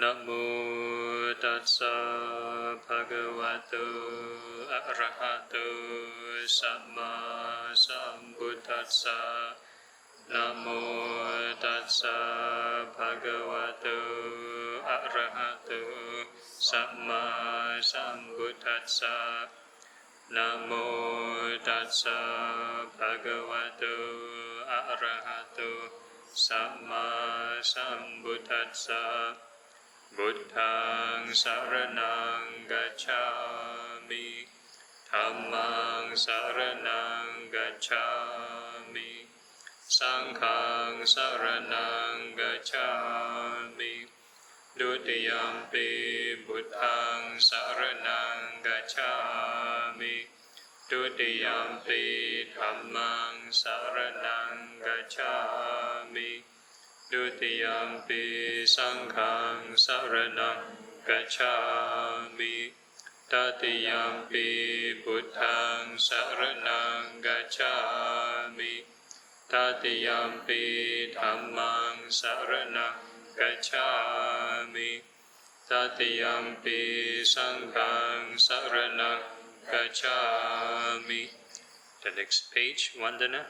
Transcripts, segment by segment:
นะโมตัสสะภะคะวะโตอะระหะโตสัมมาสัมพุทธัสสะนะโมตัสสะภะคะวะโตอะระหะโตสัมมาสัมพุทธัสสะนะโมตัสสะภะคะวะโตอะระหะโตสัมมาสัมพุทธัสสะพุทธังสรณังกัจฉามิธัมมังสรณังกัจฉามิสังฆังสรณังกัจฉามิดุติยัมปิพุทธังสรณังกัจฉามิดุติยัมปิธัมมังสรณังกัจฉามิดุติยัมปิสังฆังสรณังกัจฉามิตติยัมปิพุทธังสรณังกัจฉามิตติยัมปิธัมมังสรณังกัจฉามิตติยัมปิสังฆังสรณังกัจฉามิ The next page, Vandana.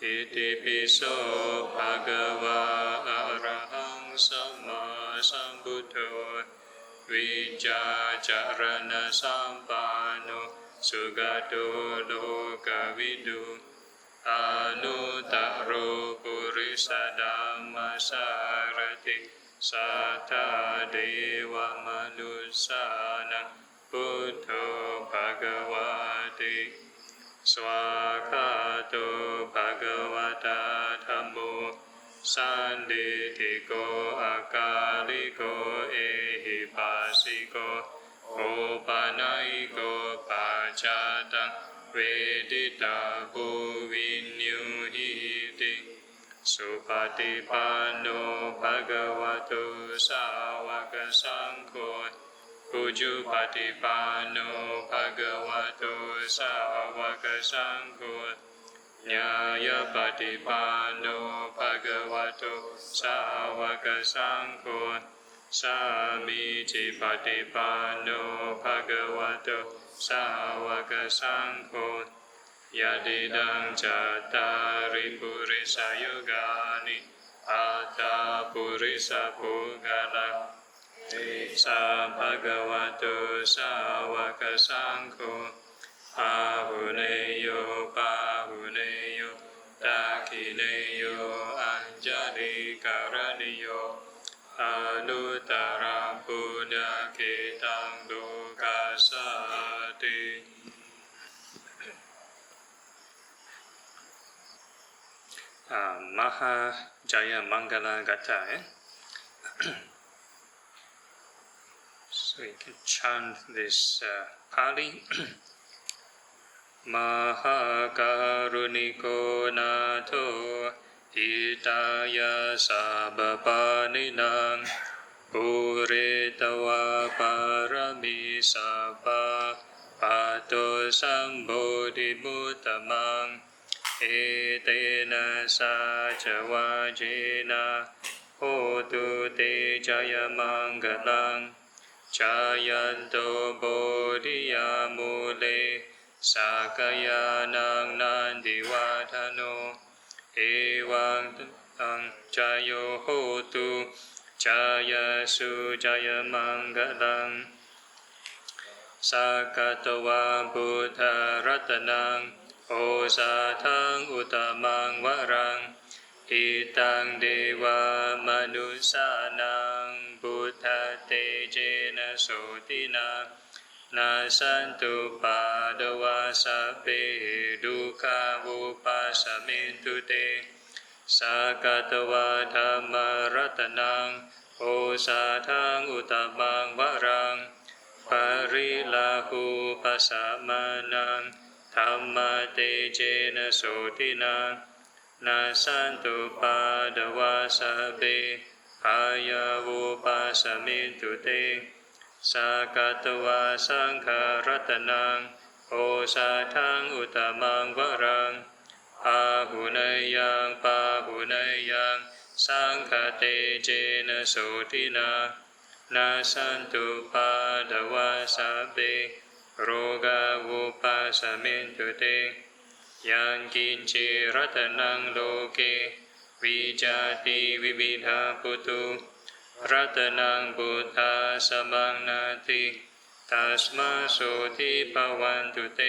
อิติปิโสภะคะวะอะระหังสัมมาสัมพุทโธวิจจาจารณสัมปันโนสุขโตโลกวิทูอนุตตโรปุริสธัมมัสสารติสัทธาเทวมนุสสานังพุทโธภคะวะติสวากขาโตภะคะวะตาธัมโมสันติติโกอาการิโกเอหิปัสสิโกโอปานัยโกปัจจตังเวทิตาภูวินยูหิติสุปฏิปันโนภะคะวะโตสาวกสังโฆปุจจุปฏิปันโนภะคะวะโตสาวกสังโฆญาญาปฏิปันโนภะคะวะโตสาวกสังโฆสามีจิปฏิปันโนภะคะวะโตสาวกสังโฆยะติดังจัตตาริปุริสยุกานิอัตตาปุริสภูกาลังสัพพะคะวะโตสาวกสังโฆอาหุเนโยปาหุเนโยตาคิเนโยอัญจลิการณิโยอนุตตรังปุญญเกตังโลกัสสติMaha Jaya Mangala Gatha. So you can chant this Pali. Maha Karuniko Nato Hitaya Sabbapaninam Puritawa Parami Sabba Pato Sambodhi Muttamang Etena Sacha Vajena Hotu Te Jaya Mangalang Jayanto Bodhiya Mule Sakayanang Nandivatano Evang Tang Jayo Hotu Jaya Sujaya Mangalang Sakatawa Buddha Ratanang O Satang Uttamang Varang Hitang Deva Manusanang Buddha Tejena Sotina Nasantu Padava Sabbe Dukkha Upasamintu Te Sakatawa Dhamma Ratanang O Satang Uttamang Varang Parilahu Pasamanang Dhamma Tejena Sotina Nasantu Padava Sabbe Ayavupasamintu Te Sakatawa Sangha Ratanang O Satang Uttamang Varang Ahunayang Pahunayang สังฆเตเจนะโสทินานาสันตุปาดวาสะเบโรกาวุปัสสมินตุเตยังกินจิรัตนังโลเกวิจาติวิวิธาปุตุรัตนังบุตตาสมังนาติตัสมาโสทิภวันตุเต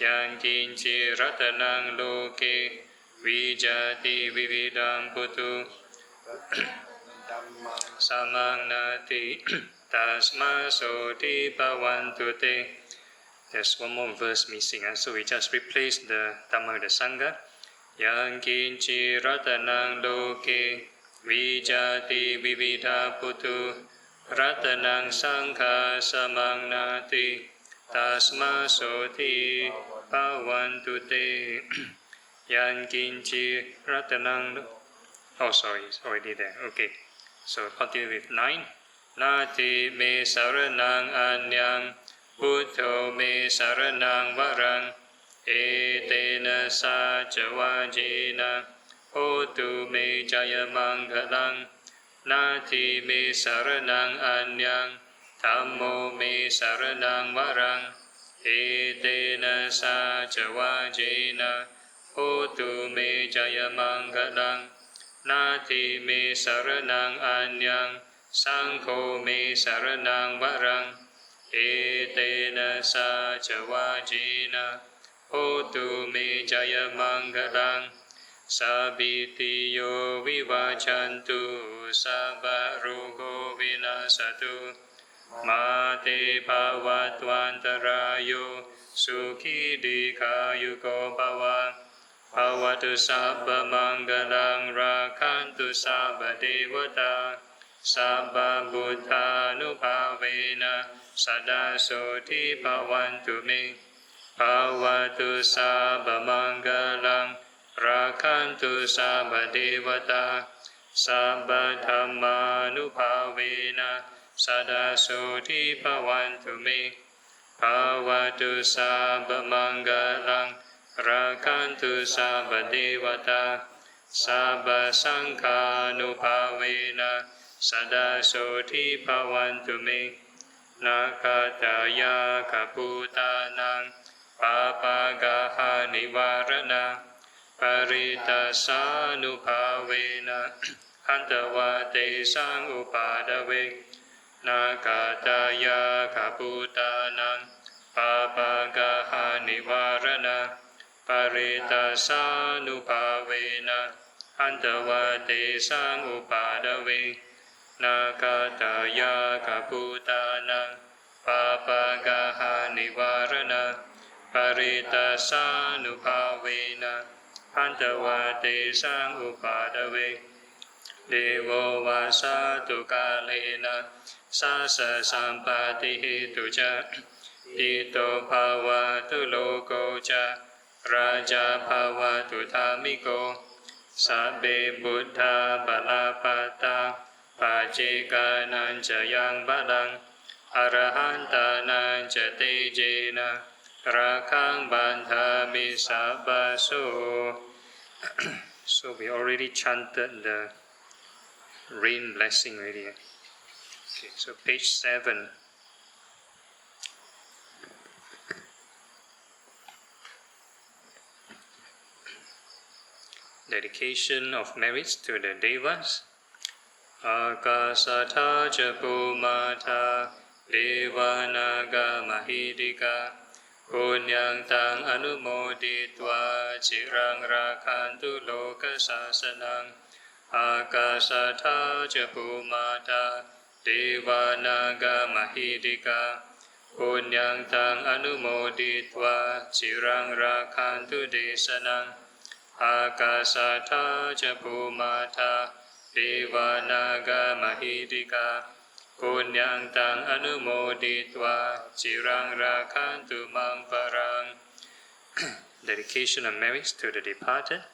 ยังกินจิรัตนังโลเกวิจาติวิวิธาปุตุสมังนาติตัสมาโสทิภวันตุเตThere's one more verse missing, so we just replace the Dhamma with the Sangha. Yang kinchi ratanang loke vijati vividha putu ratanang sangha samang nati tasma soti pavantu te Yang kinchi ratanang Oh, sorry, it's already there. Okay, so continue with 9. Nati me saranang anyangพุทโธเมสารนังวรังเอเตนะสาจวาจีนะโหตุเมจายมังคลังนาทีเมสารนังอัญญังธัมโมเมสารนังวรังเอเตนะสาจวาจีนะโหตุเมจายมังคลังนาทีเมสารนังอัญญังสังโฆเมสารนังวรังเอเตนะสาจวาจีนะโหตุเมจายมังคลังสัพพิติโยวิวัชชันตุสัพพะโรโควินาศตุมาเตภวัตวันตรายโยสุขีติขายุโกภวะภวตุสัพพมังคลังราคันตุสัพพเทวตาสัพพพุทธานุภาเวนะสดาโสทิภวันตุเมภวตุสัพพมังคลังราคันตุสัพพเทวตาสัพพธัมมานุภาเวนะสดาโสทิภวันตุเมภวตุสัพพมังคลังราคันตุสัพพเทวตาสัพพสังฆานุภาเวนะสดาโสทิภวันตุเมนาคาตายาคาปูตานังปาปากาหานิวารณะปริตาสานุภาเวนะหันตวะเตสังอุปาดเวนาคาตายาคาปูตานังปาปากาหานิวารณะปริตาสานุภาเวนะหันตวะเตสังอุปาดเวนาคาตายาคาปูตานังปาปากาหานิวารณะปริตาสานุภาเวนะหันตวะเตสังอุปาดเวเดโววาสาตุกาเลนะสาสะสัมปาติหิตุจะอิโตภาวะตุโลโกจะราชาภาวะตุธามิโกสัพเพบุทธาปลาปตาปัจเจกานันจะยังบาลังอรหันตานันจะเตเจนะราคังบันทามิสัพพโส So we already chanted the rain blessing already. Okay, so page 7. Dedication of merits to the Devas. Akasatha ca Bhumata Devanaga Mahidika Punyang tang anumoditva Cirang rakantu loka sasanang Akasatha ca Bhumata Devanaga Mahidika Punyang tang anumoditva Cirang rakantu desanang Akasatha ca Bhumata Devanaga Mahidika Punyang tang anumoditva Cirang rakantu mang parang. Dedication of merits to the departed.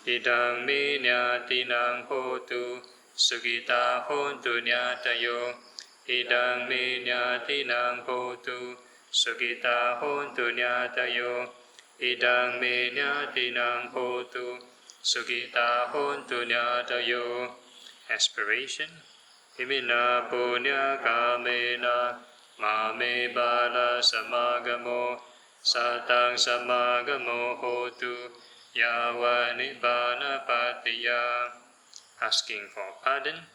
Idang me nyatinang hotu Sugita hontu nyatayo Idang me nyatinang hotu Sugita hontu nyatayo Idang me nyatinang hotu Sukita hontu nyatayo. Aspiration. Himina punya kamena mame bala samagamo satang samagamo hotu yawa nibbana patiya. Asking for pardon.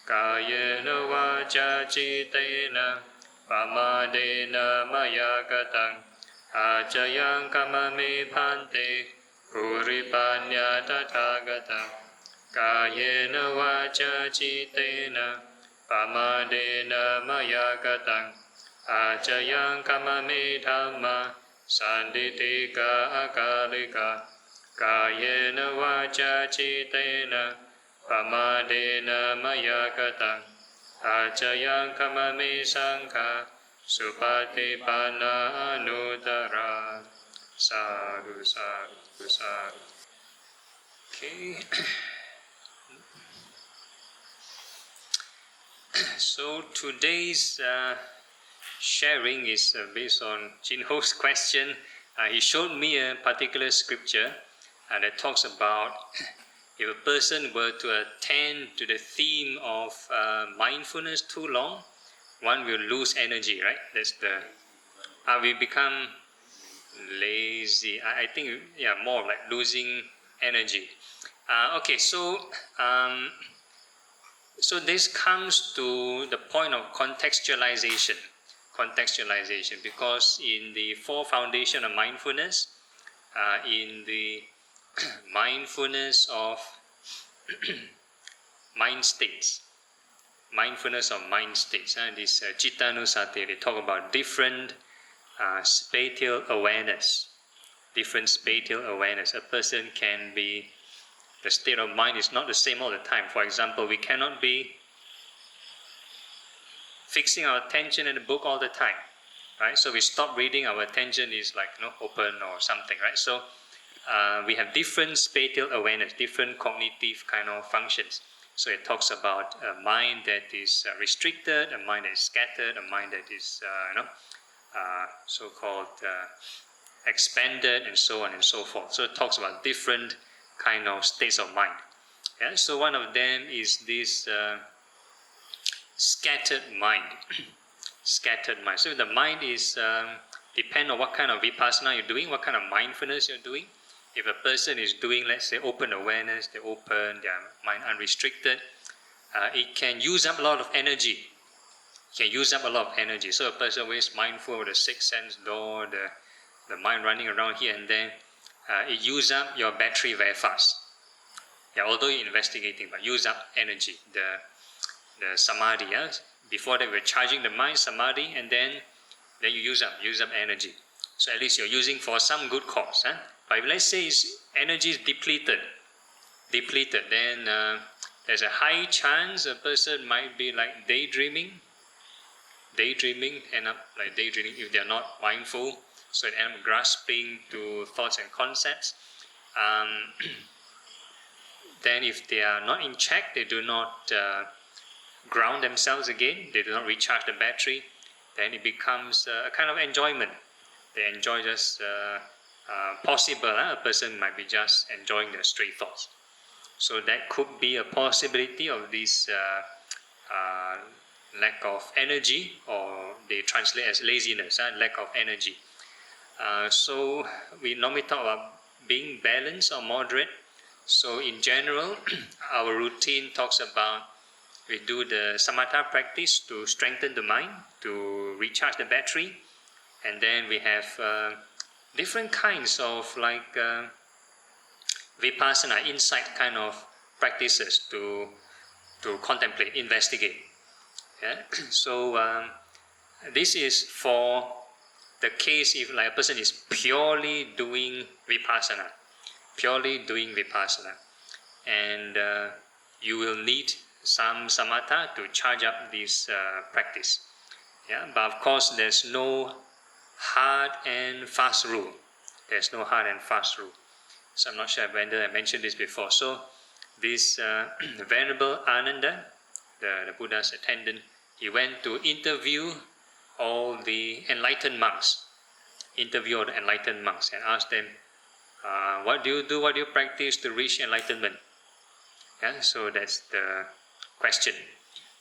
Kayena vaca citena pamadena maya katang acayang kamame phante puripanya tathagata. Kayena vaca citena pamadena maya katang acayang kamame dhamma sanditika akalika. Kayena vaca citena pamadena maya katang acayang kamame sangha supatipana anutara. Sadhu, sadhu, sadhu. Okay. So today's sharing is based on Jinho's question. He showed me a particular scripture that talks about if a person were to attend to the theme of mindfulness too long, one will lose energy, right? That's the... we become lazy. I think, more like losing energy. Okay, so this comes to the point of contextualization, because in the four foundation of mindfulness, in the mindfulness of mind states, this Chittanusati, they talk about different spatial awareness. A person can be, the state of mind is not the same all the time. For example, we cannot be fixing our attention in a book all the time, right? So we stop reading, our attention is like open or something, right? So we have different spatial awareness, different cognitive kind of functions. So it talks about a mind that is restricted, a mind that is scattered, a mind that is so-called expanded, and so on and so forth. So it talks about different kind of states of mind. Yeah? So one of them is this scattered mind. So the mind is depend on what kind of vipassana you're doing, what kind of mindfulness you're doing. If a person is doing, let's say, open awareness, they open their mind unrestricted, it can use up a lot of energy. So a person always mindful of the sixth sense door, the mind running around here and there. It uses up your battery very fast. Although you're investigating, but use up energy. The samadhi. Before that, we're charging the mind, samadhi, and then you use up energy. So at least you're using for some good cause. But if let's say energy is depleted, then there's a high chance a person might be like daydreaming, end up like daydreaming if they're not mindful. So it ends up grasping to thoughts and concepts. Then if they are not in check, they do not ground themselves again, they do not recharge the battery, then it becomes a kind of enjoyment. They enjoy just possible. A person might be just enjoying their stray thoughts. So that could be a possibility of this lack of energy, or they translate as laziness, lack of energy. So we normally talk about being balanced or moderate. So in general, our routine talks about we do the samatha practice to strengthen the mind, to recharge the battery, and then we have different kinds of vipassana, insight kind of practices to contemplate, investigate. Yeah? So this is for the case if a person is purely doing vipassana, and you will need some samatha to charge up this practice. Yeah? But of course, there's no hard and fast rule. So I'm not sure whether I mentioned this before. So this Venerable Ananda, the Buddha's attendant, he went to interview all the enlightened monks, and asked them, What do you do? What do you practice to reach enlightenment? Yeah, so that's the question.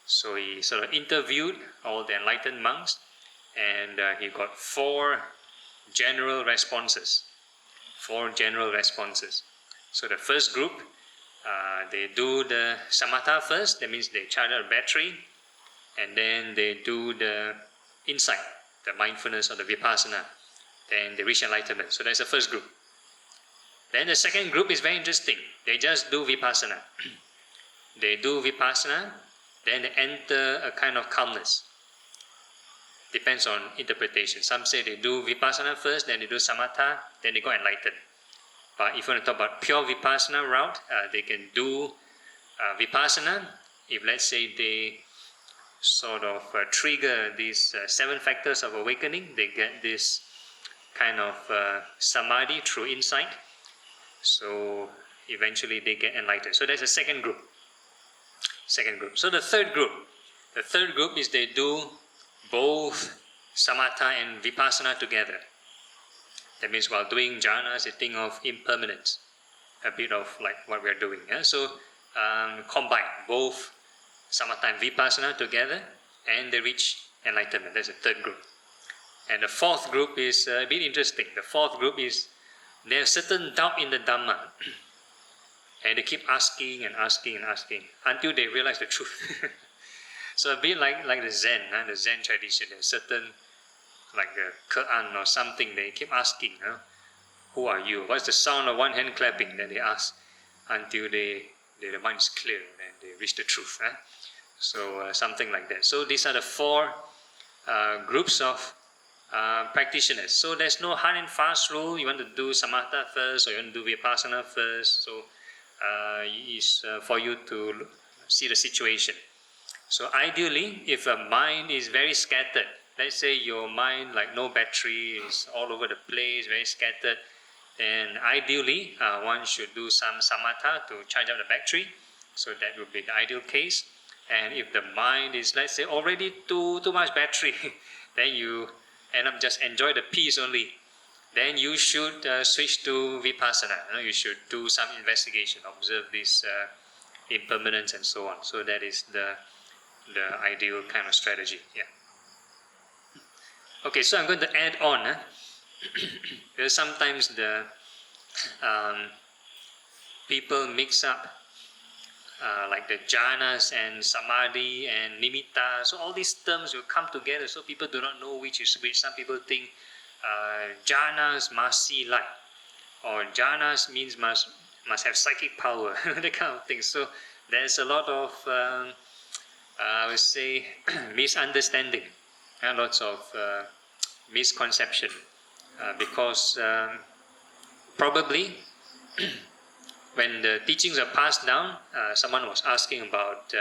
So he sort of interviewed all the enlightened monks, and he got four general responses. So the first group, they do the samatha first. That means they charge out a battery, and then they do the insight, the mindfulness or the vipassana. Then they reach enlightenment. So that's the first group. Then the second group is very interesting. They just do vipassana. They do vipassana, then they enter a kind of calmness. Depends on interpretation. Some say they do vipassana first, then they do samatha, then they go enlightened. But if you want to talk about pure vipassana route, they can do vipassana. If let's say they sort of trigger these 7 factors of awakening, they get this kind of samadhi through insight. So eventually they get enlightened. So that's the second group. So the third group is they do both samatha and vipassana together. That means while doing jhanas, they think of impermanence, a bit of like what we are doing. Yeah? So combine both samatha and vipassana together, and they reach enlightenment. That's the third group. And the fourth group is a bit interesting. The fourth group is they have certain doubt in the Dhamma. And they keep asking until they realize the truth. So a bit like the Zen tradition. There's certain, like the Quran or something, they keep asking, who are you? What's the sound of one hand clapping? Then they ask until their mind is clear and they reach the truth. So something like that. So these are the 4 groups of practitioners. So there's no hard and fast rule. You want to do samatha first or you want to do vipassana first. So is for you to see the situation. So ideally, if a mind is very scattered, let's say your mind like no battery, is all over the place, very scattered, then ideally one should do some samatha to charge up the battery. So that would be the ideal case. And if the mind is, let's say, already too much battery, then you end up just enjoy the peace only. Then you should switch to vipassana. You should do some investigation, observe this impermanence and so on. So that is the ideal kind of strategy. Yeah. Okay, so I'm going to add on. Because sometimes the people mix up like the jhanas and samadhi and nimitta. So all these terms will come together. So people do not know which is which. Some people think jhanas must see light, or jhanas means must have psychic power, that kind of thing. So there's a lot of I would say misunderstanding and lots of misconception because probably when the teachings are passed down, someone was asking about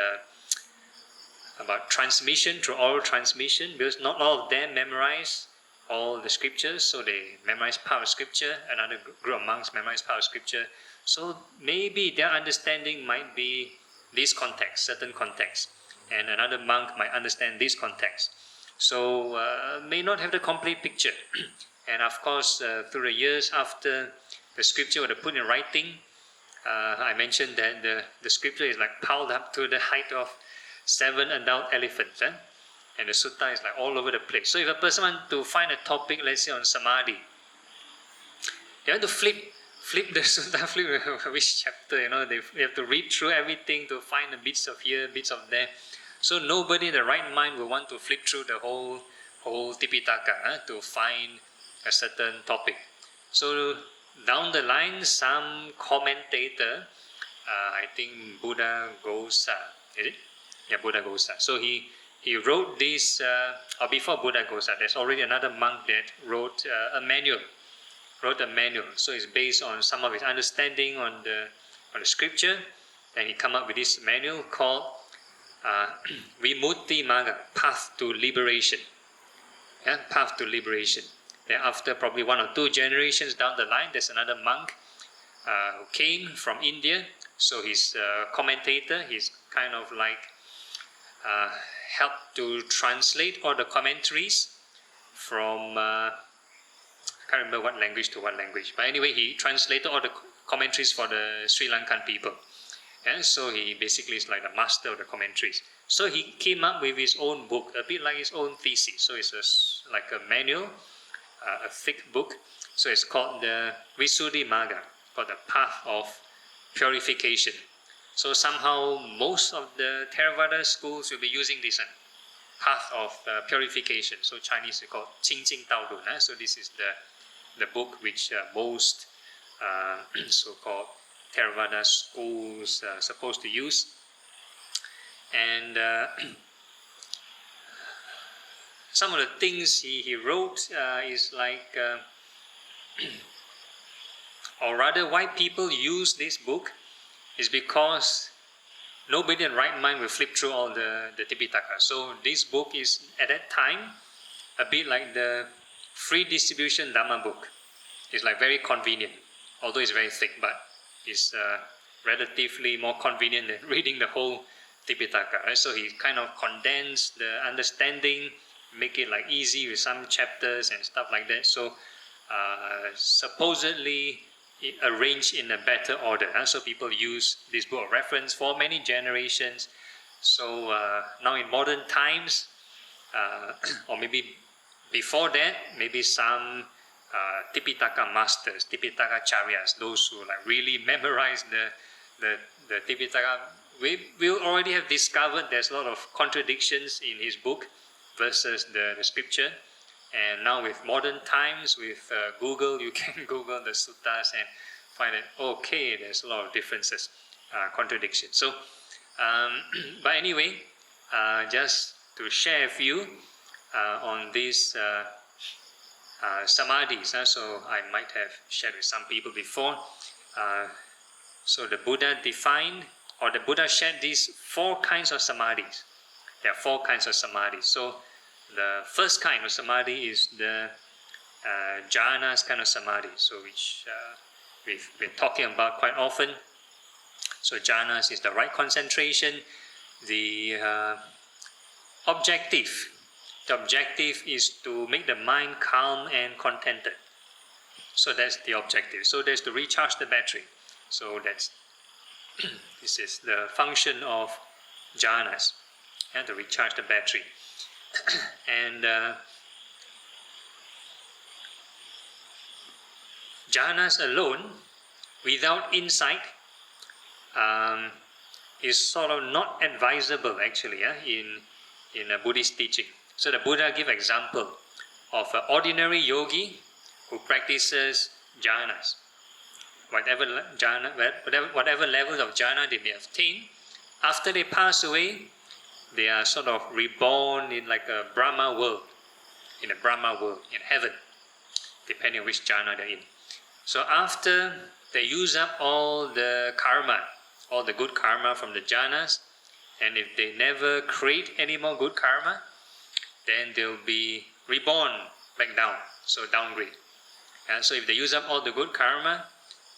transmission, through oral transmission, because not all of them memorize all the scriptures, so they memorize part of scripture, another group of monks memorize part of scripture, so maybe their understanding might be this context, certain context, and another monk might understand this context, so may not have the complete picture. And of course, through the years after the scripture was put in writing, I mentioned that the scripture is like piled up to the height of 7 adult elephants, and the sutta is like all over the place. So if a person wants to find a topic, let's say on samadhi, they want to flip the sutta, flip which chapter, they have to read through everything to find the bits of here, bits of there. So nobody in the right mind will want to flip through the whole Tipitaka to find a certain topic. So down the line, some commentator, I think Buddha Gosa, is it? Yeah, Buddha Gosa. So he wrote this, or before Buddha Gosa, there's already another monk that wrote a manual. So it's based on some of his understanding on the scripture. Then he come up with this manual called Vimutti Magga, Path to Liberation. Yeah, Path to Liberation. Then after probably 1 or 2 generations down the line, there's another monk who came from India. So he's a commentator. He's kind of like helped to translate all the commentaries from I can't remember what language to what language. But anyway, he translated all the commentaries for the Sri Lankan people. And so he basically is like the master of the commentaries. So he came up with his own book, a bit like his own thesis. So it's like a manual, a thick book. So it's called the Visuddhimagga, called the Path of Purification. So somehow most of the Theravada schools will be using this one, Path of Purification. So Chinese is called Qing Qing Dao Dun. So this is the book which most so-called Theravada schools are supposed to use. And some of the things he wrote is like, or rather why people use this book is because nobody in right mind will flip through all the Tipitaka. So this book is at that time a bit like the free distribution Dhamma book. It's like very convenient, although it's very thick, but it's relatively more convenient than reading the whole Tipitaka. Right? So he kind of condensed the understanding, make it like easy with some chapters and stuff like that. So supposedly arranged in a better order. So people use this book of reference for many generations. So now in modern times, or maybe before that, maybe some Tipitaka masters, Tipitaka charyas, those who like really memorize the Tipitaka, we already have discovered there's a lot of contradictions in his book versus the scripture. And now with modern times, with Google, you can Google the suttas and find that, okay, there's a lot of differences, contradictions. So, but anyway, just to share a few on these samadhis. So I might have shared with some people before. So the Buddha defined, or the Buddha shared these 4 kinds of samadhis. There are 4 kinds of samadhis. So the first kind of samadhi is the jhanas kind of samadhi, so which we've been talking about quite often. So jhanas is the right concentration. The objective is to make the mind calm and contented. So that's the objective. So that's to recharge the battery. So that's this is the function of jhanas, and to recharge the battery. And jhanas alone, without insight, is sort of not advisable actually in a Buddhist teaching. So the Buddha give example of an ordinary yogi who practices jhanas. Whatever level of jhana they may attain, after they pass away, they are sort of reborn in like a Brahma world, in heaven, depending on which jhana they're in. So after they use up all the karma, all the good karma from the jhanas, and if they never create any more good karma, then they'll be reborn back down, so downgrade. And so if they use up all the good karma,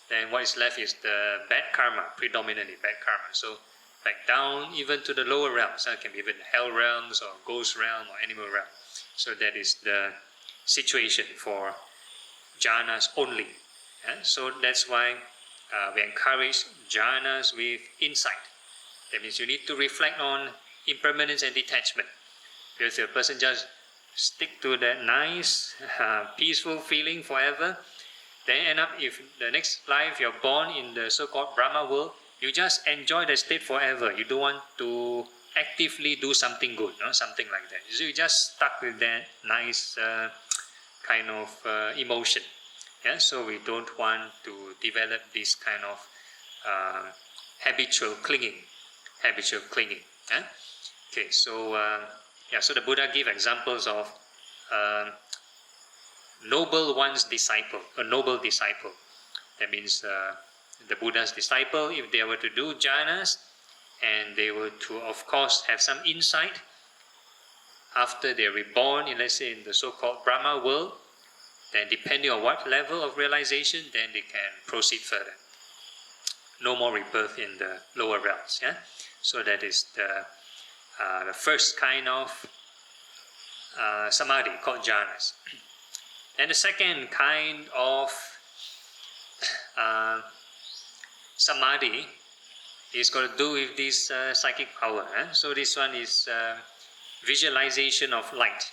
then what is left is the bad karma, predominantly bad karma. So back down even to the lower realms. It can be even hell realms or ghost realm or animal realm. So that is the situation for jhanas only. So that's why we encourage jhanas with insight. That means you need to reflect on impermanence and detachment. Because if a person just stick to that nice, peaceful feeling forever, then end up, if the next life you're born in the so-called Brahma world, you just enjoy the state forever. You don't want to actively do something good, something like that. So you just stuck with that nice kind of emotion. So we don't want to develop this kind of habitual clinging. Okay, so so the Buddha gave examples of noble one's disciple, a noble disciple. That means the Buddha's disciple, if they were to do jhanas and they were to, of course, have some insight after they're reborn in, let's say, in the so-called Brahma world, then depending on what level of realization, then they can proceed further. No more rebirth in the lower realms. So that is the first kind of samadhi called jhanas. And the second kind of samadhi is got to do with this psychic power. So this one is visualization of light.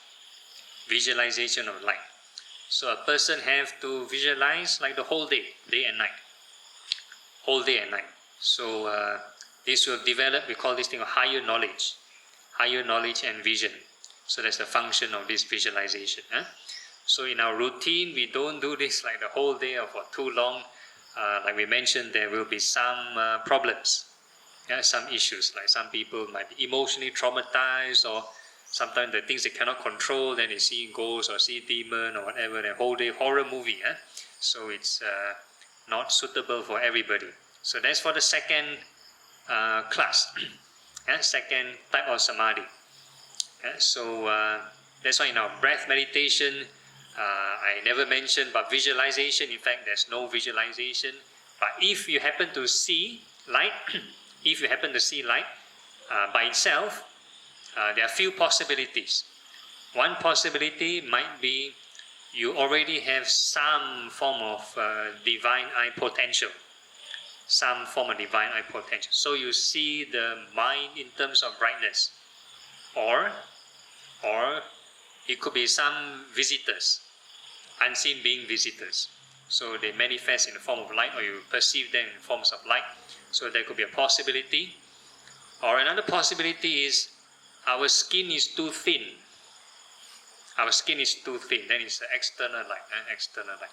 Visualization of light. So a person have to visualize like the whole day and night. Whole day and night. So this will develop, we call this thing higher knowledge and vision. So that's the function of this visualization. So in our routine, we don't do this like the whole day or for too long. Like we mentioned, there will be some problems, some issues. Like some people might be emotionally traumatized, or sometimes the things they cannot control, then they see ghosts or see demon or whatever, the whole day horror movie. So it's not suitable for everybody. So that's for the second class, second type of samadhi. So that's why in our breath meditation, I never mentioned about visualization. In fact, there's no visualization. But if you happen to see light, by itself, there are few possibilities. One possibility might be you already have some form of divine eye potential. So you see the mind in terms of brightness. Or it could be some visitors, unseen being visitors. So they manifest in the form of light, or you perceive them in forms of light. So there could be a possibility. Or another possibility is our skin is too thin. Then it's the external light.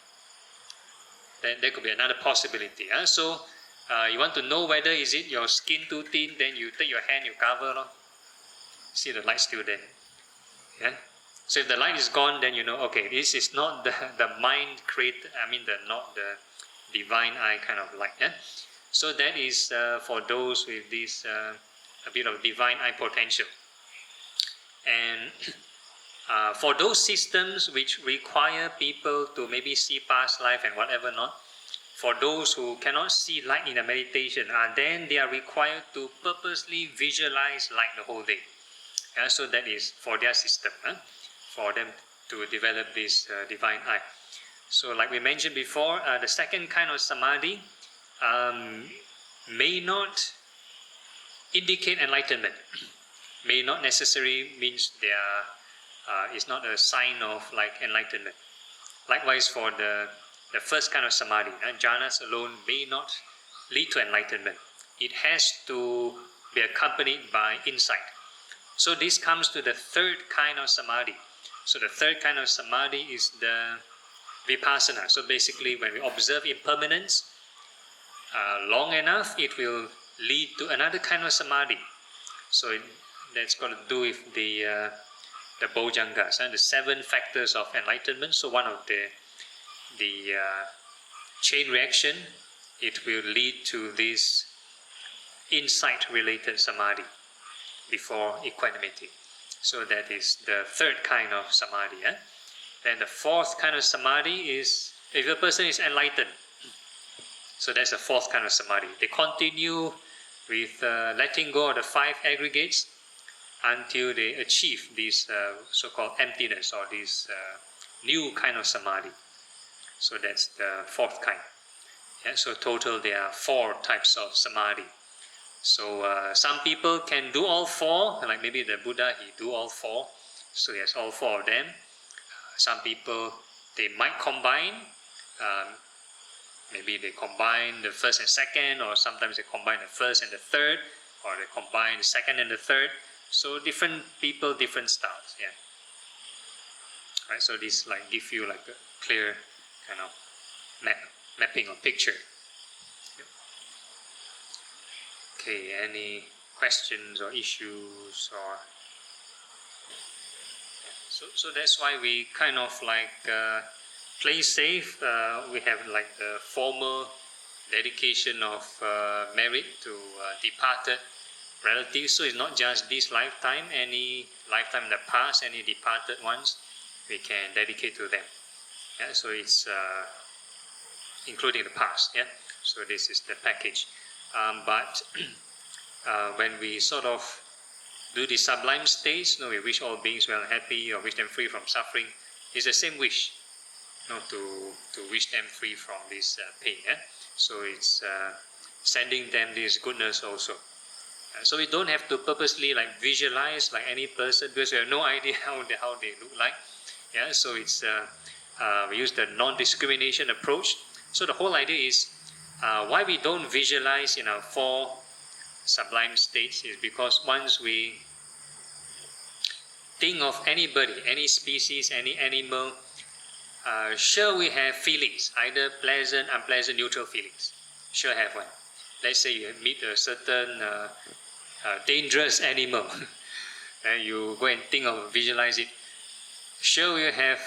Then there could be another possibility. So you want to know whether is it your skin too thin, then you take your hand, you cover. See the light still there. So if the light is gone, then you know, okay, this is not the mind created, not the divine eye kind of light. So that is for those with this a bit of divine eye potential. And for those systems which require people to maybe see past life and whatever not, for those who cannot see light in a meditation, then they are required to purposely visualize light the whole day. So that is for their system, for them to develop this divine eye. So like we mentioned before, the second kind of samadhi may not indicate enlightenment, may not necessarily means is not a sign of like enlightenment. Likewise for the first kind of samadhi, jhanas alone may not lead to enlightenment. It has to be accompanied by insight. So this comes to the third kind of samadhi. So the third kind of samadhi is the vipassana. So basically when we observe impermanence long enough, it will lead to another kind of samadhi. So that's got to do with the bojjhangas and the 7 factors of enlightenment. So one of the chain reaction, it will lead to this insight-related samadhi before equanimity. So that is the third kind of samadhi. Then the fourth kind of samadhi is if a person is enlightened. So that's the fourth kind of samadhi. They continue with letting go of the 5 aggregates until they achieve this so-called emptiness, or this new kind of samadhi. So that's the fourth kind. So total there are 4 types of samadhi. So some people can do all 4, like maybe the Buddha, he do all 4. So he has all 4 of them. Some people, they might combine. Maybe they combine the first and second, or sometimes they combine the first and the third, or they combine the second and the third. So different people, different styles. Right. So this like give you like a clear kind of mapping or picture. Okay, any questions or issues or so that's why we kind of like play safe. We have like the formal dedication of merit to departed relatives. So it's not just this lifetime, any lifetime in the past, any departed ones, we can dedicate to them. So it's including the past. So this is the package. But when we sort of do the sublime stage, we wish all beings well and happy, or wish them free from suffering, it's the same wish. to wish them free from this pain. So it's sending them this goodness also. So we don't have to purposely like visualize like any person, because we have no idea how they look like. So it's we use the non-discrimination approach. So the whole idea is why we don't visualize in our 4 sublime states is because once we think of anybody, any species, any animal, sure we have feelings, either pleasant, unpleasant, neutral feelings. Sure have one. Let's say you meet a certain dangerous animal and you go and think of, visualize it. Sure we have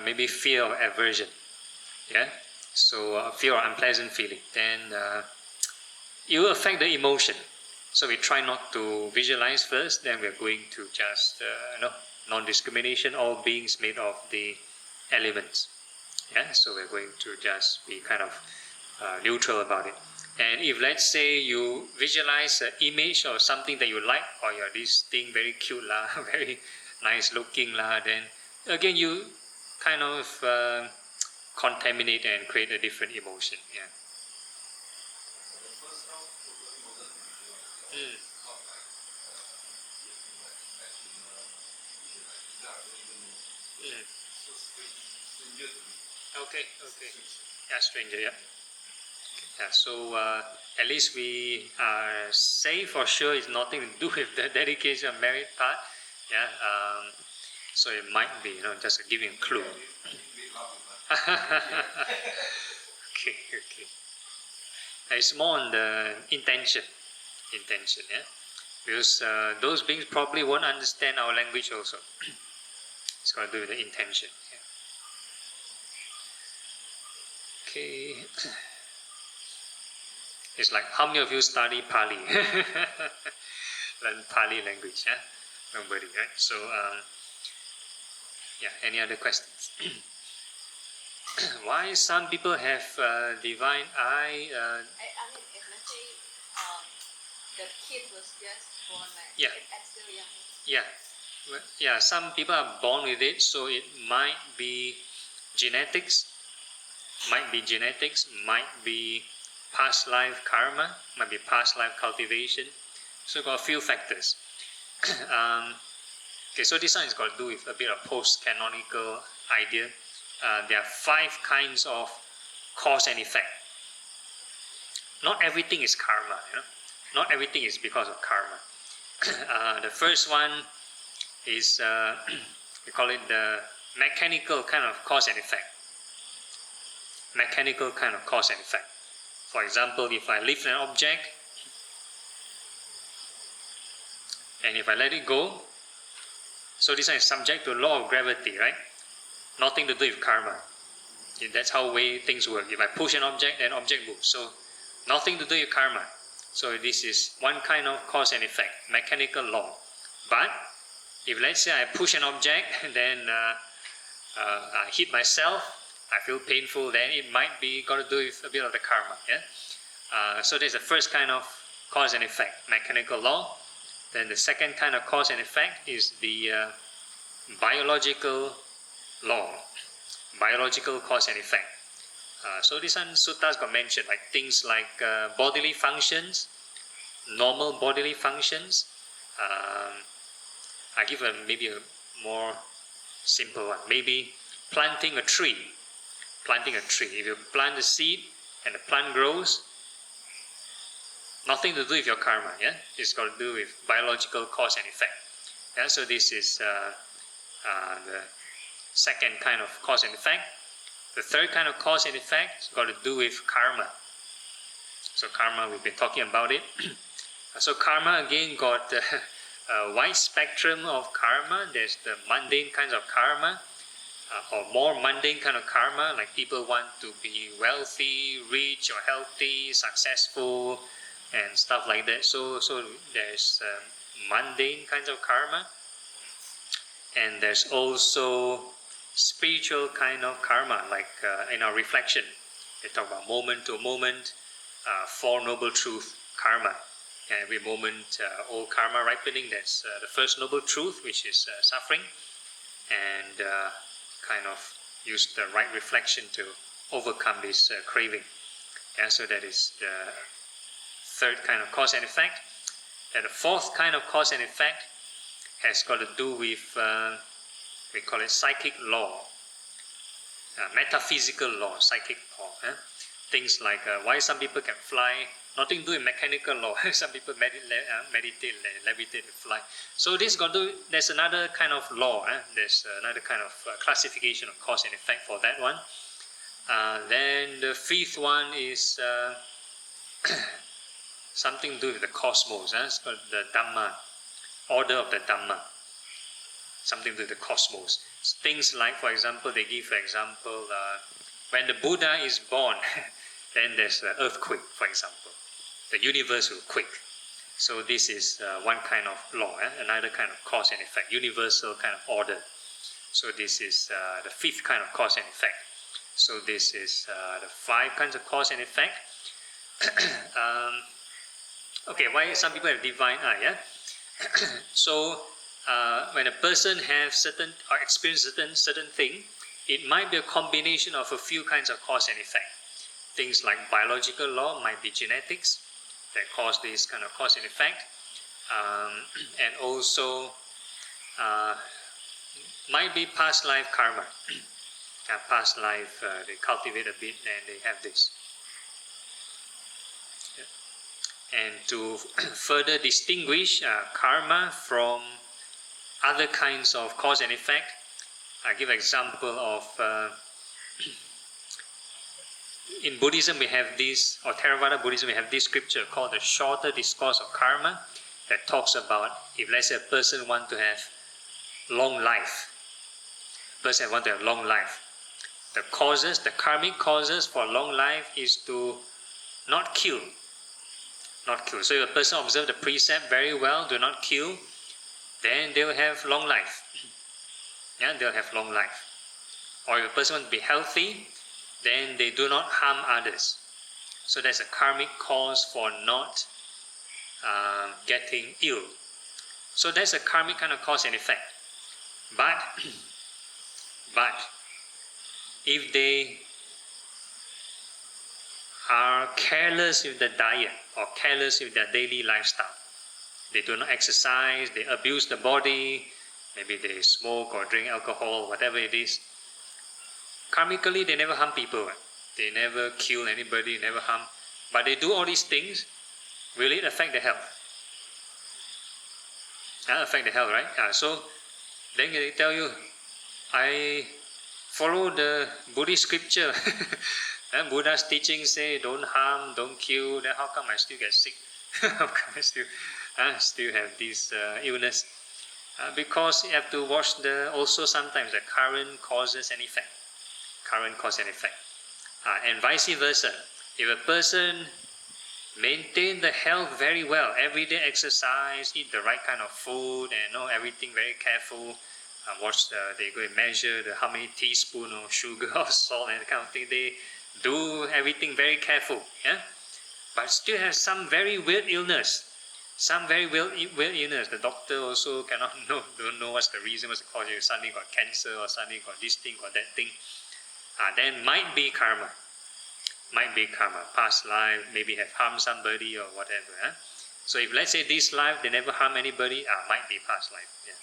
maybe fear or aversion. So fear or unpleasant feeling. Then it will affect the emotion. So we try not to visualize first, then we're going to just non-discrimination, all beings made of the elements. So we're going to just be kind of neutral about it. And if let's say you visualize an image or something that you like, or you're this thing very cute lah, very nice looking lah, then again you kind of contaminate and create a different emotion. Okay. Stranger, so at least we are safe for sure. It's nothing to do with the dedication of merit part. So it might be, just to give you a clue. Okay. It's more on the intention. Because those beings probably won't understand our language also. It's got to do with the intention. Okay. It's like, how many of you study Pali? Learn Pali language, Nobody, right? So, any other questions? Why some people have divine eye? I mean, if let's say the kid was just born like still young. Some people are born with it, so it might be genetics, might be past life karma, might be past life cultivation. So got a few factors. So this one has got to do with a bit of post-canonical idea. There are 5 kinds of cause and effect. Not everything is karma, Not everything is because of karma. The first one is, we call it the mechanical kind of cause and effect. Mechanical kind of cause and effect. For example, if I lift an object, and if I let it go, so this one is subject to law of gravity, right? Nothing to do with karma. That's how way things work. If I push an object, then object moves. So nothing to do with karma. So this is one kind of cause and effect, mechanical law. But if let's say I push an object, then I hit myself, I feel painful, then it might be got to do with a bit of the karma. So there's the first kind of cause and effect, mechanical law. Then the second kind of cause and effect is the biological law, biological cause and effect. So this one suttas got mentioned, like things like bodily functions, normal bodily functions. I give maybe a more simple one. Maybe planting a tree. If you plant a seed and the plant grows, nothing to do with your karma. It's got to do with biological cause and effect. So this is the second kind of cause and effect. The third kind of cause and effect has got to do with karma. So karma, we've been talking about it. So karma again got a wide spectrum of karma. There's the mundane kinds of karma, or more mundane kind of karma, like people want to be wealthy, rich or healthy, successful and stuff like that. So there's mundane kinds of karma, and there's also spiritual kind of karma, like in our reflection they talk about moment to moment, Four Noble Truth karma. And every moment all karma ripening, that's the first noble truth, which is suffering, and kind of use the right reflection to overcome this craving. Yeah, so that is the third kind of cause and effect. And the fourth kind of cause and effect has got to do with, we call it psychic law, metaphysical law, psychic law. Things like why some people can fly, nothing to do with mechanical law. Some people meditate, levitate, fly. So this got to, there's another kind of law. There's another kind of classification of cause and effect for that one. Then the fifth one is something to do with the cosmos. It's called the Dhamma, order of the Dhamma. Something to do with the cosmos. Things like, for example, they give for example, when the Buddha is born, then there's an earthquake, for example. The universe will quake. So this is one kind of law, another kind of cause and effect, universal kind of order. So this is the fifth kind of cause and effect. So this is the 5 kinds of cause and effect. Okay, why some people have divine eye? Yeah. So when a person has certain or experience certain thing, it might be a combination of a few kinds of cause and effect. Things like biological law might be genetics that cause this kind of cause and effect, and also might be past life karma. Past life, they cultivate a bit and they have this. Yeah. And to further distinguish karma from other kinds of cause and effect, I give example of in Buddhism we have this, or Theravada Buddhism we have this scripture called the Shorter Discourse of Karma that talks about if let's say a person wants to have long life, person wants to have long life, the causes, the karmic causes for long life is to not kill. Not kill. So if a person observes the precept very well, do not kill, then they will have long life. Yeah, they'll have long life. Or if a person wants to be healthy, then they do not harm others. So there's a karmic cause for not getting ill. So that's a karmic kind of cause and effect. But if they are careless with the diet or careless with their daily lifestyle, they do not exercise, they abuse the body, maybe they smoke or drink alcohol, whatever it is, karmically they never harm people. They never kill anybody, never harm. But they do all these things, will it affect the health? Affect the health, right? So then they tell you, I follow the Buddhist scripture. And Buddha's teaching say don't harm, don't kill, then how come I still get sick? How come I still have this illness? Because you have to watch also sometimes the current causes and effect. Current cause and effect. And vice versa. If a person maintain the health very well, everyday exercise, eat the right kind of food, and everything very careful, they go and measure how many teaspoons of sugar or salt and that kind of thing. They do everything very careful, yeah. But still has some very weird illness. Some very weird illness. The doctor also don't know what's the reason, what's the cause. You suddenly got cancer or suddenly got this thing or that thing. Then might be karma. Might be karma. Past life, maybe have harmed somebody or whatever. So if let's say this life they never harm anybody, might be past life. Yeah.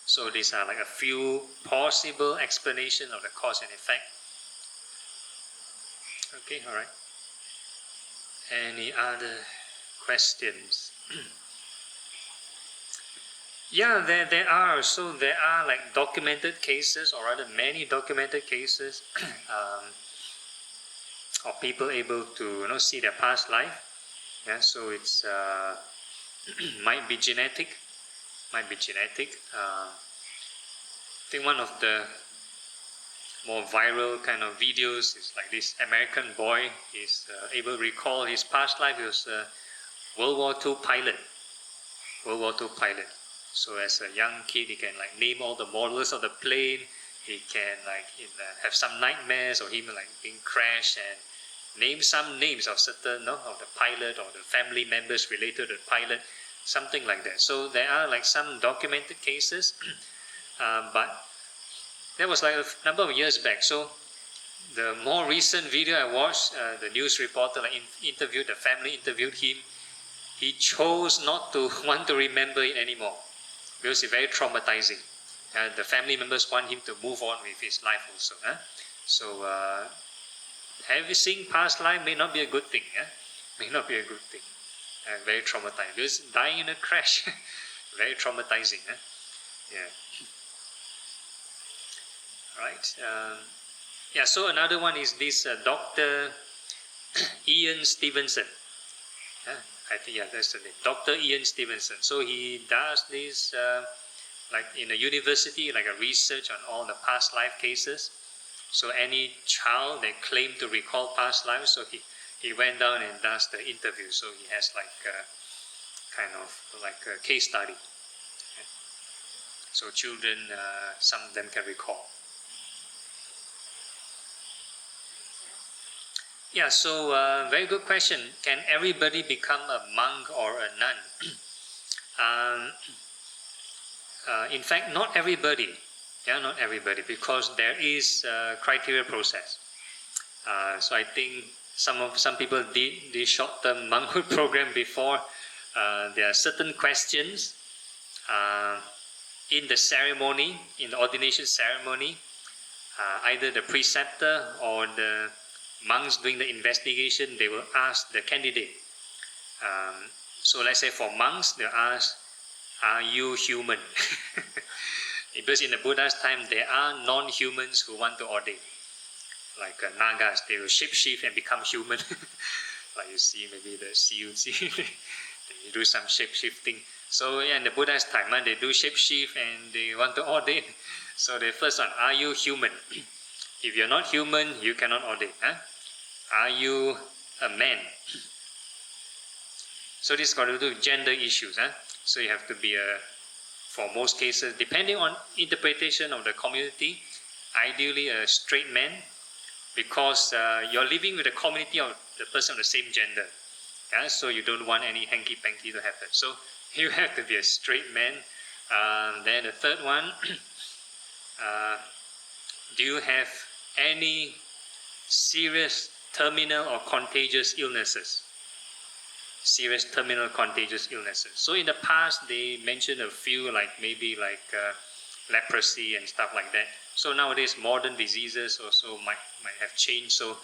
So these are like a few possible explanations of the cause and effect. Okay, alright. Any other questions? Yeah, there are. So there are like documented cases, or rather many documented cases of people able to see their past life. Yeah, so it's might be genetic. I think one of the more viral kind of videos is like this American boy is able to recall his past life. He was a World War II pilot. So as a young kid, he can like name all the models of the plane. He can like have some nightmares of him like being crashed and name some names of certain of the pilot or the family members related to the pilot, something like that. So there are like some documented cases, but That was like a number of years back. So the more recent video I watched, the news reporter interviewed the family, interviewed him. He chose not to want to remember it anymore because it's very traumatizing. The family members want him to move on with his life also. So having seen past life may not be a good thing. May not be a good thing. Very traumatizing. Because dying in a crash, very traumatizing. Yeah. Right. Yeah. So another one is this Dr. Ian Stevenson. I think that's the name. Dr. Ian Stevenson. So he does this like in a university, like a research on all the past life cases. So any child that claim to recall past lives, so he went down and does the interview. So he has like kind of like a case study. So children, some of them can recall. Yeah, so very good question. Can everybody become a monk or a nun? In fact, not everybody. Yeah, not everybody, because there is a criteria process. So I think some people did the short-term monkhood program before. There are certain questions in the ceremony, in the ordination ceremony. Either the preceptor or the monks doing the investigation, they will ask the candidate. So let's say for monks, they'll ask, are you human? Because in the Buddha's time, there are non-humans who want to ordain. Like Nagas, they will shape-shift and become human. Like you see maybe the seals, they do some shape-shifting. So yeah, in the Buddha's time, they do shape-shift and they want to ordain. So the first one, are you human? If you're not human, you cannot ordain. Are you a man? So this got to do with gender issues. So you have to be for most cases, depending on interpretation of the community, ideally a straight man, because you're living with the community of the person of the same gender. So you don't want any hanky-panky to happen. So you have to be a straight man. Then the third one, do you have any serious terminal or contagious illnesses? Serious terminal contagious illnesses. So in the past, they mentioned a few, like maybe like leprosy and stuff like that. So nowadays, modern diseases also might have changed. So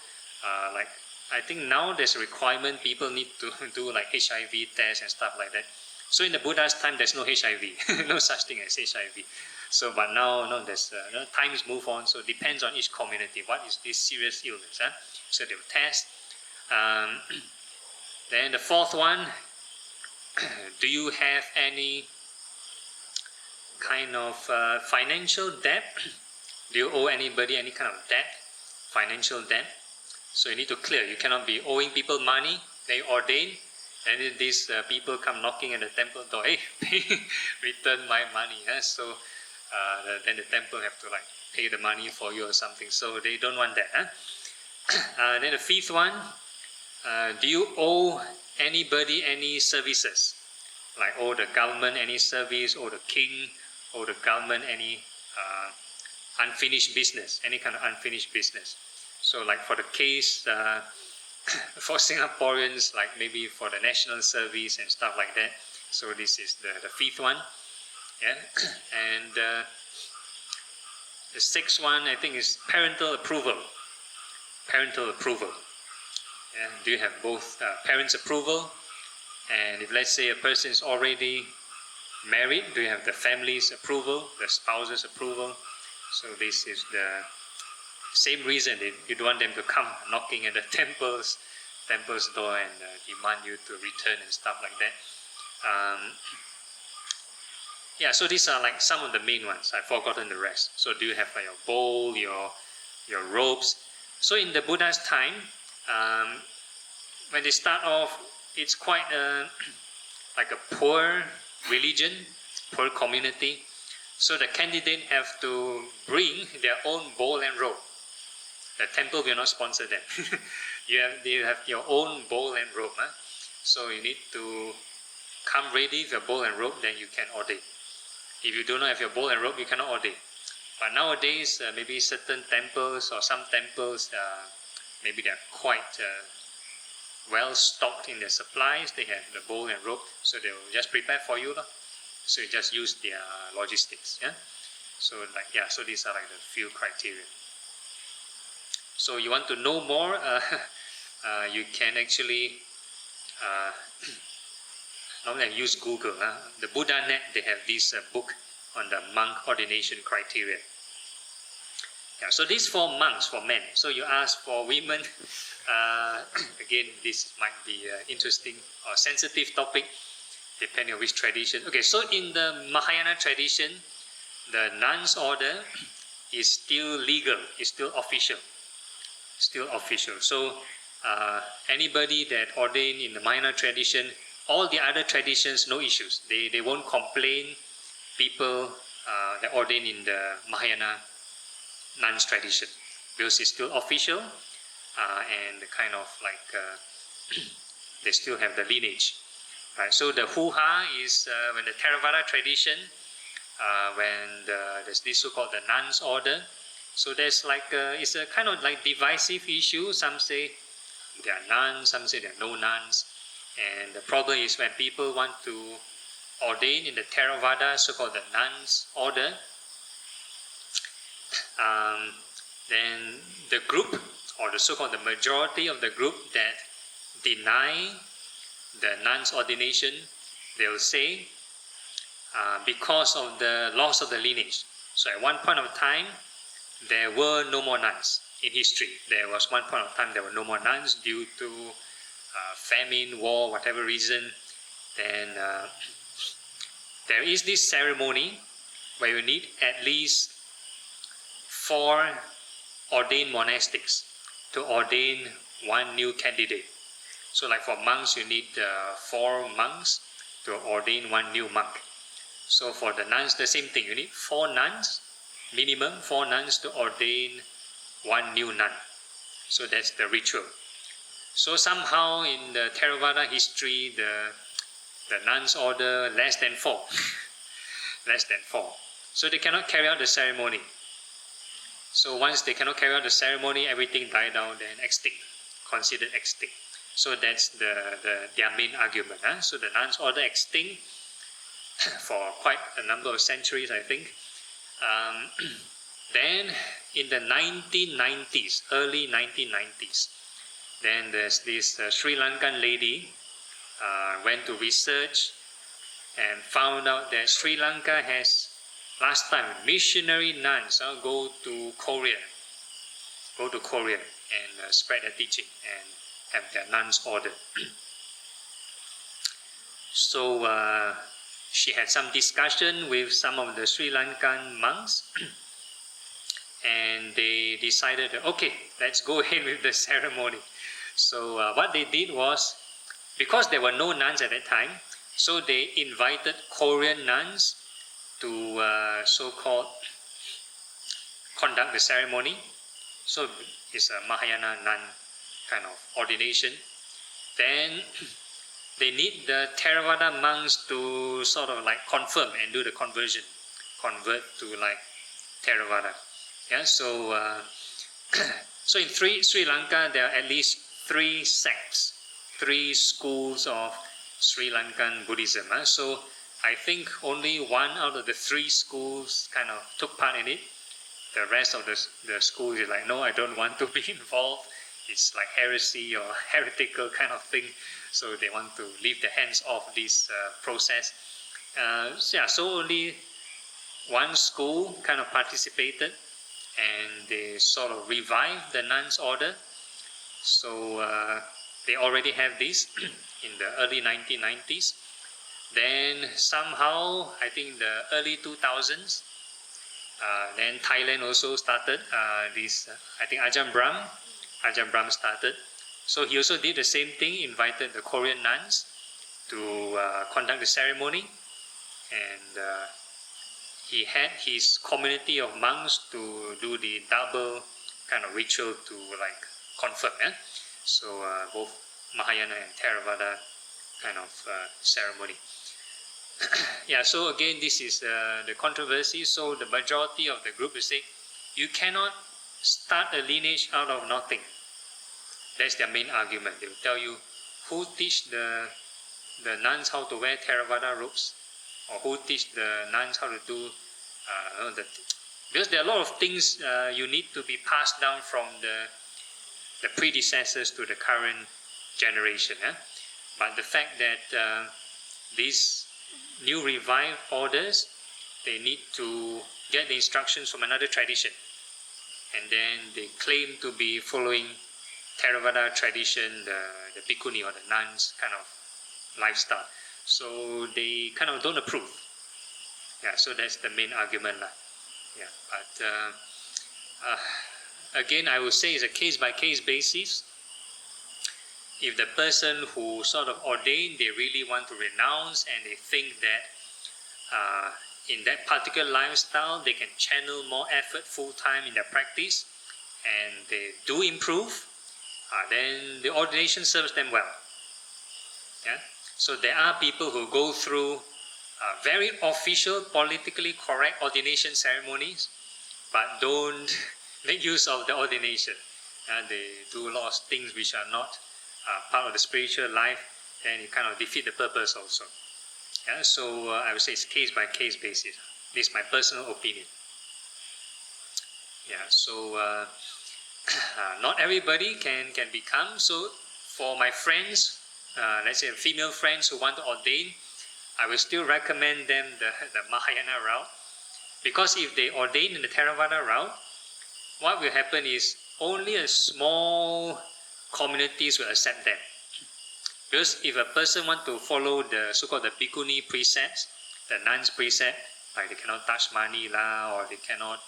like I think now there's a requirement, people need to do like HIV tests and stuff like that. So in the Buddha's time, there's no HIV, no such thing as HIV. So but now there's times move on. So it depends on each community. What is this serious illness? So they'll test. Then the fourth one, do you have any kind of financial debt? Do you owe anybody any kind of debt, financial debt? So you need to clear. You cannot be owing people money. They ordain, and then these people come knocking at the temple door. Hey, return my money. So then the temple have to like pay the money for you or something. So they don't want that. Then the fifth one, do you owe anybody any services? Like owe the government any service, owe the king, owe the government any unfinished business, any kind of unfinished business. So like for the case, for Singaporeans, like maybe for the national service and stuff like that. So this is the fifth one. Yeah. And the sixth one, I think, is parental approval. Parental approval. Yeah. Do you have both parents' approval? And if let's say a person is already married, do you have the family's approval, the spouse's approval? So this is the same reason that you don't want them to come knocking at the temple's door and demand you to return and stuff like that. Yeah, so these are like some of the main ones. I've forgotten the rest. So do you have like your bowl, your robes? So in the Buddha's time, when they start off, it's quite like a poor religion, poor community. So the candidate have to bring their own bowl and robe. The temple will not sponsor them. You have your own bowl and robe. So you need to come ready with your bowl and robe, then you can ordain. If you do not have your bowl and robe, you cannot ordain. But nowadays, maybe certain temples or some temples, maybe they're quite well stocked in their supplies. They have the bowl and rope, so they will just prepare for you, so you just use their logistics. Yeah. So so these are like the few criteria. So you want to know more, you can actually normally use Google. The Buddha Net, they have this book on the monk ordination criteria. Yeah, so this for monks, for men. So you ask for women, again, this might be an interesting or sensitive topic, depending on which tradition. Okay, so in the Mahayana tradition, the nuns order is still legal, is still official. So anybody that ordained in the Mahayana tradition, all the other traditions, no issues. They won't complain. People that ordained in the Mahayana nuns tradition, because it's still official, and kind of like they still have the lineage, right? So the hoo-ha is when the Theravada tradition, when there's this so-called the nuns order. So there's like it's a kind of like divisive issue. Some say they are nuns, some say they are no nuns, and the problem is when people want to ordain in the Theravada, so-called the nuns order, then the group, or the so-called the majority of the group that deny the nuns ordination, they will say because of the loss of the lineage. So at one point of time, there were no more nuns in history. There was one point of time there were no more nuns due to famine, war, whatever reason. Then there is this ceremony where you need at least 4 ordained monastics to ordain one new candidate. So like for monks, you need 4 monks to ordain one new monk. So for the nuns, the same thing. You need 4 nuns, minimum 4 nuns to ordain one new nun. So that's the ritual. So somehow in the Theravada history, the nuns order less than 4. Less than 4. So they cannot carry out the ceremony. So once they cannot carry out the ceremony, everything died down, then extinct, considered extinct. So that's their main argument. So the nuns order extinct for quite a number of centuries, I think. Then in the 1990s, early 1990s, then there's this Sri Lankan lady went to research and found out that Sri Lanka has, last time, missionary nuns go to Korea and spread their teaching and have their nuns ordered. So she had some discussion with some of the Sri Lankan monks, and they decided, okay, let's go ahead with the ceremony. So what they did was, because there were no nuns at that time, so they invited Korean nuns to so-called conduct the ceremony. So it's a Mahayana nun kind of ordination. Then they need the Theravada monks to sort of like confirm and do the conversion, convert to like Theravada. Yeah. So so in Sri Lanka there are at least 3 sects, 3 schools of Sri Lankan Buddhism. So I think only 1 out of the 3 schools kind of took part in it. The rest of the schools is like, no, I don't want to be involved. It's like heresy or heretical kind of thing. So they want to leave their hands off this process. So only 1 school kind of participated, and they sort of revived the nuns order. So they already have this in the early 1990s. Then somehow, I think the early 2000s, then Thailand also started this, I think Ajahn Brahm started. So he also did the same thing, invited the Korean nuns to conduct the ceremony, and he had his community of monks to do the double kind of ritual to like confirm. So both Mahayana and Theravada kind of ceremony. yeah, so again, this is the controversy. So the majority of the group will say, you cannot start a lineage out of nothing. That's their main argument. They will tell you, who teach the nuns how to wear Theravada robes, or who teach the nuns how to do because there are a lot of things you need to be passed down from the predecessors to the current generation. But the fact that these new revived orders, they need to get the instructions from another tradition, and then they claim to be following Theravada tradition, the bhikkhuni or the nuns kind of lifestyle. So they kind of don't approve. Yeah, so that's the main argument. Yeah, but again, I would say it's a case-by-case basis. If the person who sort of ordained, they really want to renounce and they think that in that particular lifestyle, they can channel more effort full-time in their practice, and they do improve, then the ordination serves them well. Yeah? So there are people who go through very official, politically correct ordination ceremonies, but don't make use of the ordination. They do a lot of things which are not part of the spiritual life, and it kind of defeat the purpose also. Yeah? So I would say it's case-by-case basis. This is my personal opinion. Yeah, so not everybody can become. So for my friends, let's say female friends who want to ordain, I will still recommend them the Mahayana route, because if they ordain in the Theravada route, what will happen is only a small communities will accept them. Because if a person want to follow the so-called the bhikkhuni precepts, the nuns precept, like they cannot touch money or they cannot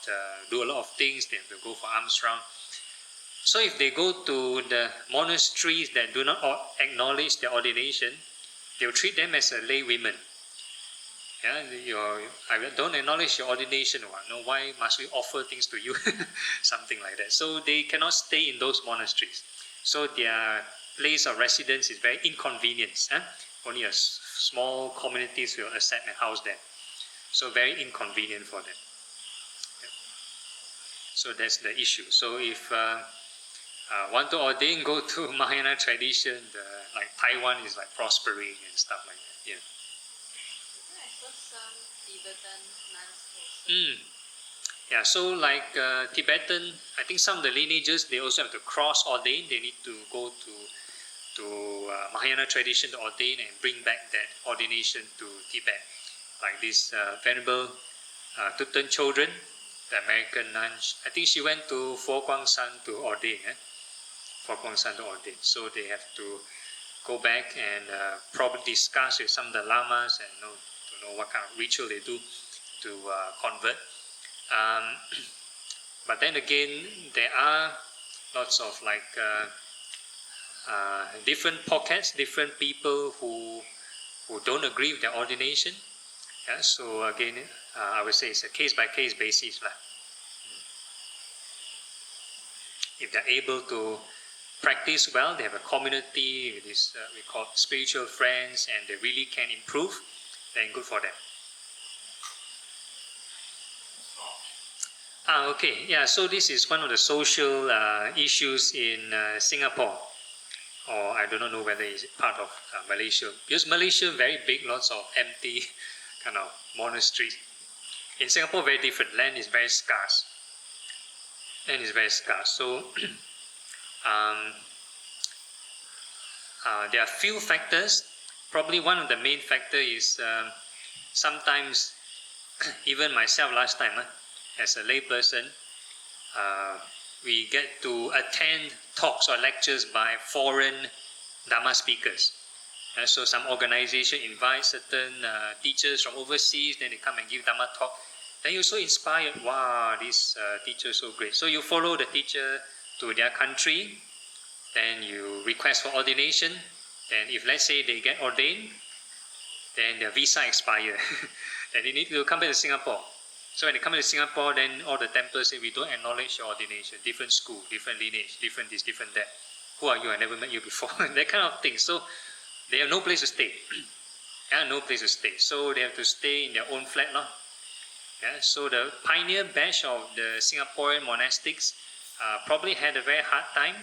do a lot of things, they have to go for alms round. So if they go to the monasteries that do not acknowledge their ordination, they will treat them as a lay women. Yeah, I don't acknowledge your ordination. No, why must we offer things to you? Something like that. So they cannot stay in those monasteries. So their place of residence is very inconvenient. Only a small communities will accept and house them. So very inconvenient for them. Yeah. So that's the issue. So if want to ordain, go to Mahayana tradition. Like Taiwan is like prospering and stuff like that. Yeah. I saw some Tibetan nuns also. Yeah, so like Tibetan, I think some of the lineages, they also have to cross ordain. They need to go to Mahayana tradition to ordain and bring back that ordination to Tibet. Like this Venerable Tutan Children, the American nun, I think she went to Phra Goh to ordain. Phra Goh to ordain. So they have to go back and probably discuss with some of the lamas and to know what kind of ritual they do to convert. But then again, there are lots of like different pockets, different people who don't agree with their ordination. Yeah, so again, I would say it's a case-by-case basis. If they're able to practice well, they have a community with this we call spiritual friends, and they really can improve, then good for them. Okay, yeah, so this is one of the social issues in Singapore, or I do not know whether it's part of Malaysia, because Malaysia very big, lots of empty kind of monasteries. In Singapore, very different. Land is very scarce. So there are few factors. Probably one of the main factor is sometimes even myself last time as a lay person, we get to attend talks or lectures by foreign Dhamma speakers. So some organization invites certain teachers from overseas, then they come and give Dhamma talk. Then you're so inspired, wow, this teacher is so great. So you follow the teacher to their country, then you request for ordination. Then if let's say they get ordained, then their visa expire. Then they need to come back to Singapore. So when they come to Singapore, then all the temples say, we don't acknowledge your ordination. Different school, different lineage, different this, different that. Who are you? I never met you before. That kind of thing. So they have no place to stay. Yeah, no place to stay. So they have to stay in their own flat. No? Yeah, so the pioneer batch of the Singaporean monastics probably had a very hard time.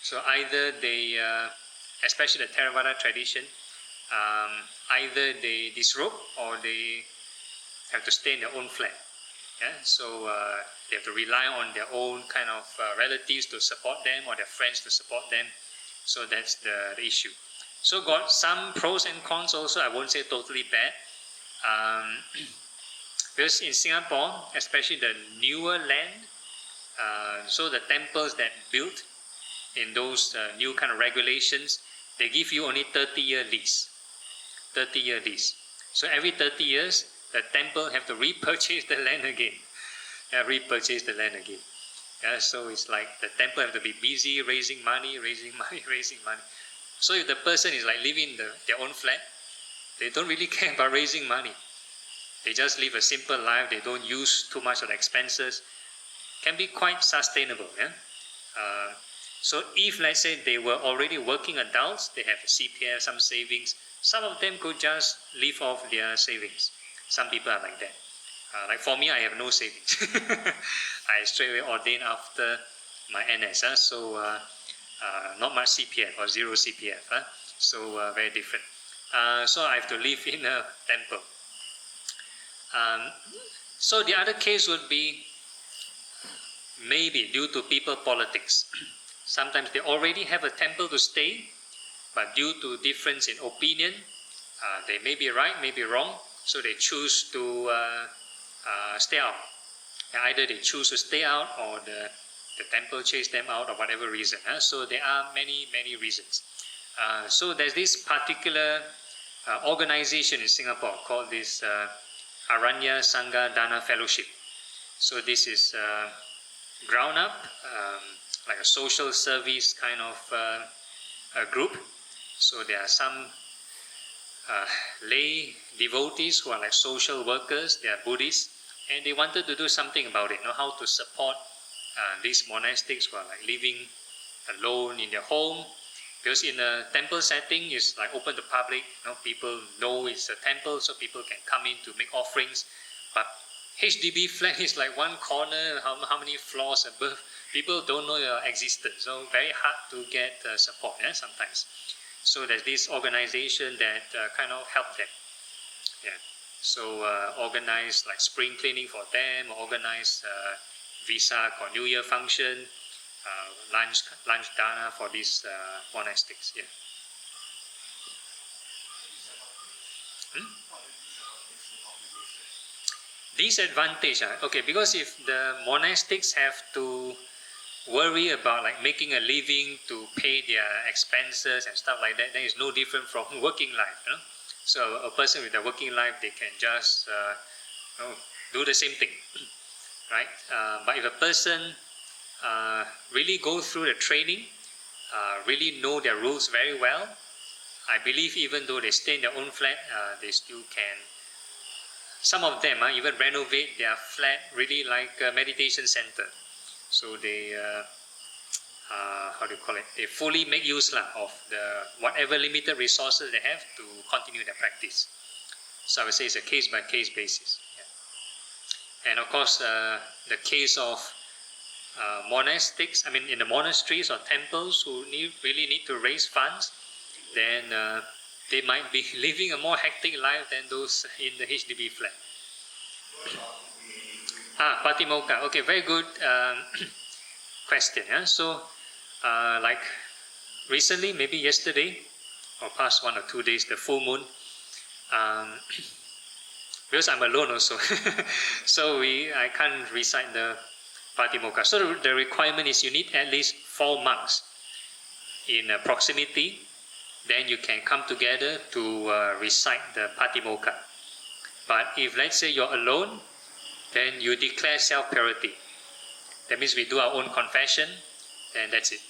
So either they, especially the Theravada tradition, either they disrobe or they have to stay in their own flat. Yeah? So they have to rely on their own kind of relatives to support them or their friends to support them. So that's the issue. So got some pros and cons also. I won't say totally bad. Because in Singapore, especially the newer land, so the temples that built in those new kind of regulations, they give you only 30-year lease. 30-year lease. So every 30 years, the temple have to repurchase the land again. Repurchase the land again. So it's like the temple have to be busy raising money. So if the person is like living in their own flat, they don't really care about raising money. They just live a simple life. They don't use too much of the expenses. Can be quite sustainable. So if let's say they were already working adults, they have a CPF, some savings. Some of them could just live off their savings. Some people are like that. Like for me, I have no savings. I straight away ordained after my NS. So not much CPF or zero CPF. So very different. So I have to live in a temple. So the other case would be maybe due to people politics. Sometimes they already have a temple to stay, but due to difference in opinion, they may be right, may be wrong, so they choose to stay out. Either they choose to stay out or the temple chase them out or whatever reason. So there are many reasons. So there's this particular organization in Singapore called this Aranya Sangha Dana Fellowship. So this is ground up like a social service kind of a group. So there are some lay devotees who are like social workers, they are Buddhists, and they wanted to do something about it, how to support these monastics who are like living alone in their home. Because in a temple setting, it's like open to public, people know it's a temple, so people can come in to make offerings. But HDB flat is like one corner, how many floors above, people don't know your existence, so very hard to get support sometimes. So there's this organization that kind of help them. So organize like spring cleaning for them, organize Visa or New Year function, lunch dana for these monastics. Disadvantage, okay, because if the monastics have to worry about like making a living to pay their expenses and stuff like that, then it's no different from working life. So a person with a working life, they can just do the same thing, right? But if a person really go through the training, really know their rules very well, I believe even though they stay in their own flat, they still can. Some of them even renovate their flat really like a meditation center. So they, they fully make use of the whatever limited resources they have to continue their practice. So I would say it's a case-by-case basis. And of course, the case of monastics, in the monasteries or temples who really need to raise funds, then they might be living a more hectic life than those in the HDB flat. Patimokkha. Okay, very good question. So, like recently, maybe yesterday or past 1 or 2 days, the full moon. Because I'm alone also, so I can't recite the Patimokkha. So the requirement is you need at least 4 monks in proximity. Then you can come together to recite the Patimokkha. But if let's say you're alone, then you declare self-purity. That means we do our own confession, and that's it.